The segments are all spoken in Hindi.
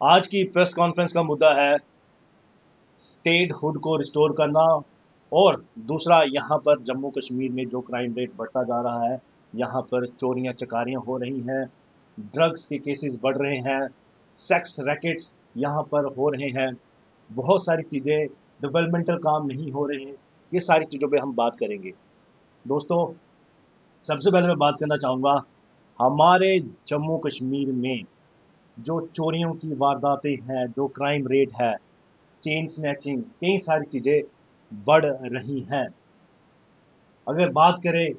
आज की प्रेस कॉन्फ्रेंस का मुद्दा है स्टेट हुड को रिस्टोर करना और दूसरा यहाँ पर जम्मू कश्मीर में जो क्राइम रेट बढ़ता जा रहा है, यहाँ पर चोरियाँ चकारियाँ हो रही हैं, ड्रग्स के केसेस बढ़ रहे हैं, सेक्स रैकेट्स यहाँ पर हो रहे हैं, बहुत सारी चीज़ें, डेवलपमेंटल काम नहीं हो रहे हैं। ये सारी चीज़ों पे हम बात करेंगे। दोस्तों, सबसे पहले मैं बात करना चाहूँगा हमारे जम्मू कश्मीर में जो चोरियों की वारदातें हैं, जो क्राइम रेट है, चेन स्नैचिंग, कई सारी चीज़ें बढ़ रही हैं। अगर बात करें,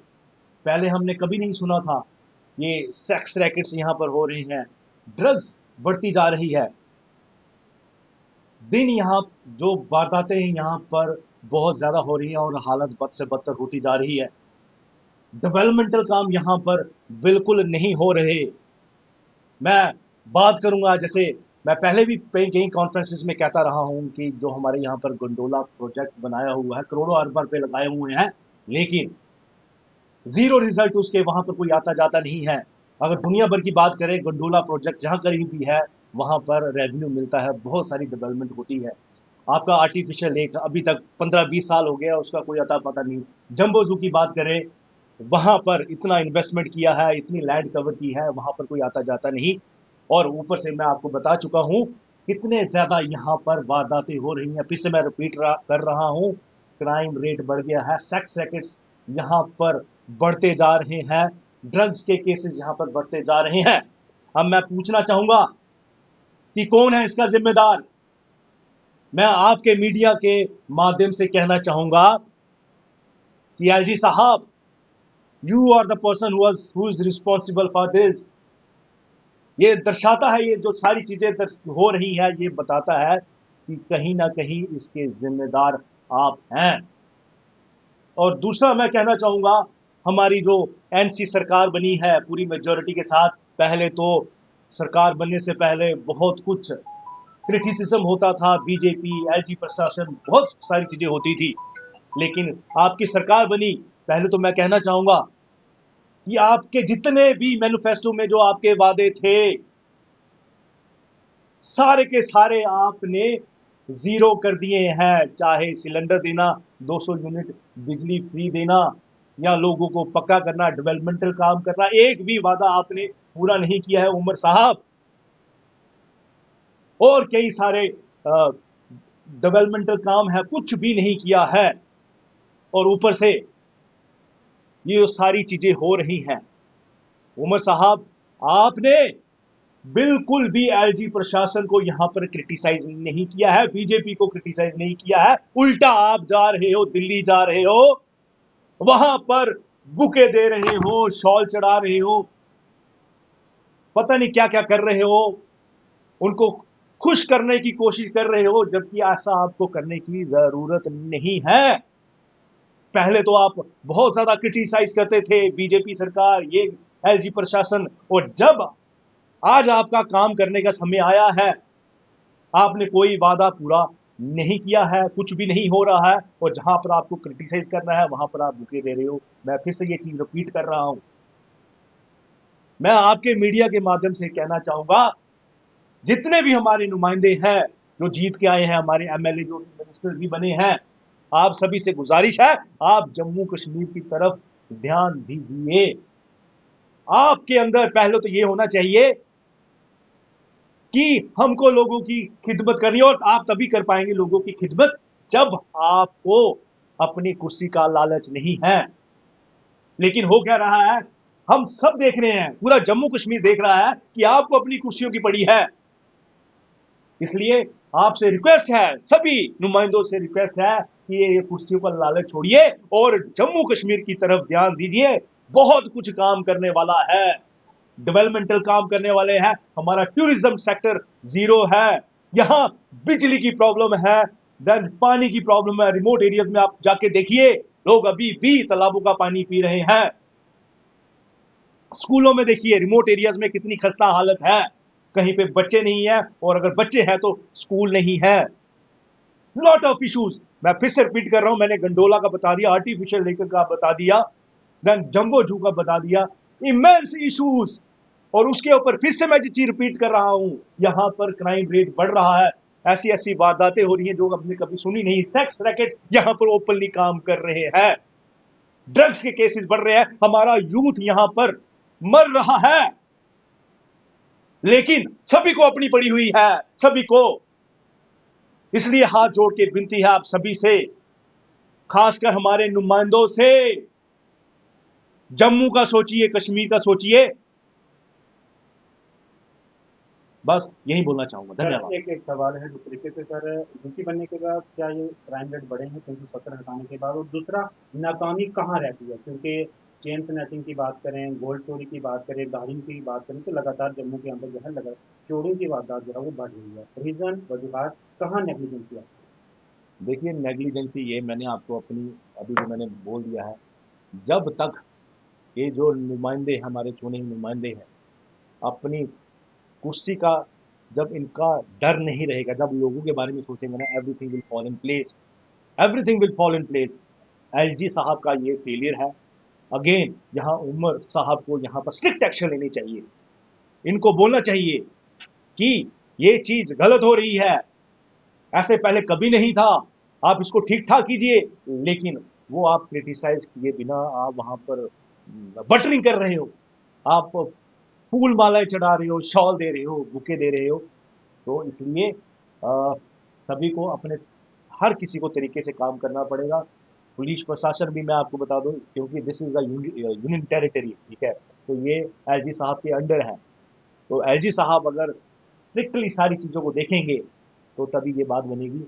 पहले हमने कभी नहीं सुना था ये सेक्स रैकेट्स यहाँ पर हो रही हैं, ड्रग्स बढ़ती जा रही है। दिन यहाँ जो वारदातें हैं यहाँ पर बहुत ज़्यादा हो रही हैं और हालत बद से बदतर होती जा रही है। डेवलपमेंटल काम यहाँ पर बिल्कुल नहीं हो रहे। मैं बात करूंगा, जैसे मैं पहले भी कई कॉन्फ्रेंसेस में कहता रहा हूं कि जो हमारे यहाँ पर गंडोला प्रोजेक्ट बनाया हुआ है, करोड़ों अरब रुपए लगाए हुए हैं, लेकिन जीरो रिजल्ट उसके, वहां पर कोई आता जाता नहीं है। अगर दुनिया भर की बात करें, गंडोला प्रोजेक्ट जहां कहीं भी है वहां पर रेवेन्यू मिलता है, बहुत सारी डेवलपमेंट होती है। आपका आर्टिफिशियल लेक अभी तक 15-20 साल हो गया, उसका कोई अता पता नहीं। जंबो जू की बात करें, वहां पर इतना इन्वेस्टमेंट किया है, इतनी लैंड कवर की है, वहां पर कोई आता जाता नहीं। और ऊपर से मैं आपको बता चुका हूं कितने ज्यादा यहाँ पर वारदातें हो रही हैं। फिर से मैं कर रहा हूं, क्राइम रेट बढ़ गया है, सेक्स रैकेट्स यहाँ पर बढ़ते जा रहे हैं, ड्रग्स के केसेस यहाँ पर बढ़ते जा रहे हैं। अब मैं पूछना चाहूंगा कि कौन है इसका जिम्मेदार। मैं आपके मीडिया के माध्यम से कहना चाहूंगा कि एलजी साहब, you are the person who is responsible for this. ये दर्शाता है, ये जो सारी चीजें हो रही है, ये बताता है कि कहीं ना कहीं इसके जिम्मेदार आप हैं। और दूसरा मैं कहना चाहूंगा, हमारी जो एनसी सरकार बनी है पूरी मेजोरिटी के साथ, पहले तो सरकार बनने से पहले बहुत कुछ क्रिटिसिज्म होता था, बीजेपी, एलजी प्रशासन, बहुत सारी चीजें होती थी। लेकिन आपकी सरकार बनी, पहले तो मैं कहना चाहूंगा कि आपके जितने भी मैनिफेस्टो में जो आपके वादे थे, सारे के सारे आपने जीरो कर दिए हैं। चाहे सिलेंडर देना, 200 यूनिट बिजली फ्री देना, या लोगों को पक्का करना, डेवलपमेंटल काम करना, एक भी वादा आपने पूरा नहीं किया है उमर साहब। और कई सारे डेवलपमेंटल काम है, कुछ भी नहीं किया है। और ऊपर से ये सारी चीजें हो रही हैं। उमर साहब, आपने बिल्कुल भी एलजी प्रशासन को यहां पर क्रिटिसाइज नहीं किया है, बीजेपी को क्रिटिसाइज नहीं किया है। उल्टा आप जा रहे हो, दिल्ली जा रहे हो, वहां पर बुके दे रहे हो, शॉल चढ़ा रहे हो, पता नहीं क्या क्या कर रहे हो, उनको खुश करने की कोशिश कर रहे हो, जबकि ऐसा आपको करने की जरूरत नहीं है। पहले तो आप बहुत ज्यादा क्रिटिसाइज करते थे बीजेपी सरकार, ये एलजी प्रशासन, और जब आज आपका काम करने का समय आया है, आपने कोई वादा पूरा नहीं किया है, कुछ भी नहीं हो रहा है, और जहां पर आपको क्रिटिसाइज करना है वहां पर आप बुके दे रहे हो। मैं फिर से ये चीज रिपीट कर रहा हूं। मैं आपके मीडिया के माध्यम से कहना चाहूंगा, जितने भी हमारे नुमाइंदे हैं जो जीत के आए हैं, हमारे एमएलए जो मिनिस्टर भी बने हैं, आप सभी से गुजारिश है, आप जम्मू कश्मीर की तरफ ध्यान दीजिए। आपके अंदर पहले तो ये होना चाहिए कि हमको लोगों की खिदमत करनी है, और आप तभी कर पाएंगे लोगों की खिदमत जब आपको अपनी कुर्सी का लालच नहीं है। लेकिन हो क्या रहा है, हम सब देख रहे हैं, पूरा जम्मू कश्मीर देख रहा है कि आपको अपनी कुर्सियों की पड़ी है। इसलिए आपसे रिक्वेस्ट है, सभी नुमाइंदों से रिक्वेस्ट है कि ये कुर्सियों का लालच छोड़िए और जम्मू कश्मीर की तरफ ध्यान दीजिए। बहुत कुछ काम करने वाला है, डेवलपमेंटल काम करने वाले हैं। हमारा टूरिज्म सेक्टर जीरो है, यहां बिजली की प्रॉब्लम है, देन पानी की प्रॉब्लम है। रिमोट एरियाज में आप जाके देखिए, लोग अभी भी तालाबों का पानी पी रहे हैं। स्कूलों में देखिए, रिमोट एरियाज में कितनी खस्ता हालत है, कहीं पे बच्चे नहीं है, और अगर बच्चे हैं तो स्कूल नहीं है। Lot of issues. मैं फिर से रिपीट कर रहा हूं, मैंने गंडोला का बता दिया, आर्टिफिशियल लेकर का बता दिया, देन जंबो जू का बता दिया, इमेंस इश्यूज। और उसके ऊपर फिर से मैं चीज रिपीट कर रहा हूं, यहां पर क्राइम रेट बढ़ रहा है। ऐसी ऐसी वारदातें हो रही हैं जो हमने कभी सुनी नहीं। सेक्स रैकेट यहां पर ओपनली काम कर रहे हैं, ड्रग्स के केसेस बढ़ रहे हैं, हमारा यूथ यहां पर मर रहा है। लेकिन सभी को अपनी पड़ी हुई है, सभी को। इसलिए हाथ जोड़ के विनती है आप सभी से, खासकर हमारे नुमाइंदों से, जम्मू का सोचिए, कश्मीर का सोचिए। बस यही बोलना चाहूंगा, धन्यवाद। एक सवाल है जिस तरीके से सर, यूपी बनने के बाद क्या ये क्राइम रेट बढ़े हैं 370 हटाने के बाद? और दूसरा, नाकामी कहाँ रहती है? क्योंकि चेन स्नैचिंग की बात करें, गोल्ड चोरी की बात करें, दारिम की बात करें, तो लगातार जम्मू के अंदर जो है लगा चोरों की वारदात जो है वो बढ़ रही है। रीजन, वजूहत, कहाँ नेग्लिजेंसी है? देखिए नेग्लिजेंसी, ये मैंने आपको अपनी अभी जो मैंने बोल दिया है, जब तक ये जो नुमाइंदे हमारे चुने हुए नुमाइंदे हैं अपनी कुर्सी का, जब इनका डर नहीं रहेगा, जब लोगों के बारे में सोचेंगे ना, everything will fall in place, everything will fall in place. LG साहब का ये फेलियर है। अगेन यहाँ उमर साहब को यहाँ पर स्ट्रिक्ट एक्शन लेनी चाहिए। इनको बोलना चाहिए कि ये चीज गलत हो रही है, ऐसे पहले कभी नहीं था, आप इसको ठीक ठाक कीजिए। लेकिन वो आप क्रिटिसाइज किए बिना आप वहां पर बटरिंग कर रहे हो, आप फूल मालाएं चढ़ा रहे हो, शॉल दे रहे हो, बुके दे रहे हो। तो इसलिए सभी को अपने, हर किसी को तरीके से काम करना पड़ेगा। पुलिस प्रशासन भी मैं आपको बता दूं, क्योंकि this is a union territory, ठीक है, तो ये एलजी साहब के अंडर है। तो एलजी साहब अगर स्ट्रिक्टली सारी चीज़ों को देखेंगे तो तभी ये बात बनेगी।